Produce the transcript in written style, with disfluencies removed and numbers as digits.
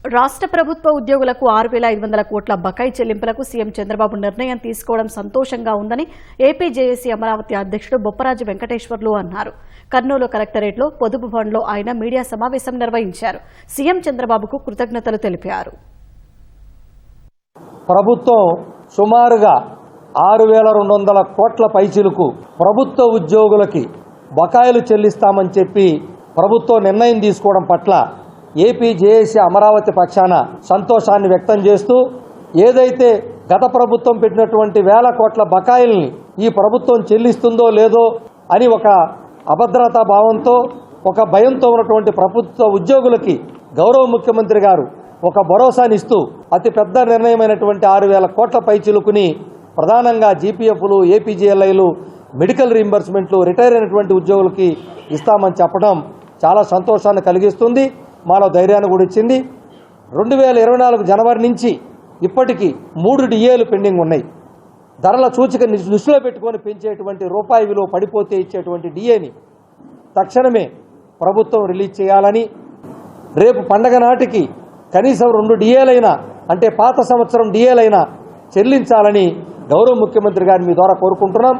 రాష్ట్ర ప్రభుత్వ ఉద్యోగులకు 6,500 కోట్ల బకాయి చెల్లింపులకు సీఎం చంద్రబాబు నిర్ణయం తీసుకోవడం సంతోషంగా ఉందని ఏపీ జేఏసీ అమరావతి అధ్యక్షుడు బొప్పరాజు వెంకటేశ్వర్లు అన్నారు. కర్నూలు కలెక్టరేట్లో పొదుపు భవన్లో ఆయన మీడియా సమావేశం నిర్వహించారు. సీఎం చంద్రబాబుకు కృతజ్ఞతలు తెలిపారు. ప్రభుత్వం సుమారుగా 6,200 కోట్ల పైచిలకు ప్రభుత్వ ఉద్యోగులకి బకాయిలు చెల్లిస్తామని చెప్పి ప్రభుత్వం నిర్ణయం తీసుకోవడం పట్ల ఏపీ జేఏసీ అమరావతి పక్షాన సంతోషాన్ని వ్యక్తం చేస్తూ, ఏదైతే గత ప్రభుత్వం పెట్టినటువంటి 1,000 కోట్ల బకాయిల్ని ఈ ప్రభుత్వం చెల్లిస్తుందో లేదో అని ఒక అభద్రతా భావంతో, ఒక భయంతో ఉన్నటువంటి ప్రభుత్వ ఉద్యోగులకి గౌరవ ముఖ్యమంత్రి గారు ఒక భరోసానిస్తూ అతి పెద్ద నిర్ణయమైనటువంటి 6,000 కోట్ల పైచిలుకుని ప్రధానంగా జీపీఎఫ్లు, ఏపీజీఎల్ఐలు, మెడికల్ రీయింబర్స్మెంట్లు, రిటైర్ అయినటువంటి ఉద్యోగులకి ఇస్తామని చెప్పడం చాలా సంతోషాన్ని కలిగిస్తుంది. మాలో ధైర్యాన్ని కూడా ఇచ్చింది. 2024 జనవరి నుంచి ఇప్పటికీ 3 డిఏలు పెండింగ్ ఉన్నాయి. ధరల సూచిక దృష్టిలో పెట్టుకొని పెంచేటువంటి రూపాయి విలువ పడిపోతే ఇచ్చేటువంటి డిఏని తక్షణమే ప్రభుత్వం రిలీజ్ చేయాలని, రేపు పండగ నాటికి కనీసం 2 డిఏలైనా, అంటే పాత సంవత్సరం డిఏలైనా చెల్లించాలని గౌరవ ముఖ్యమంత్రి గారిని మీ ద్వారా కోరుకుంటున్నాం.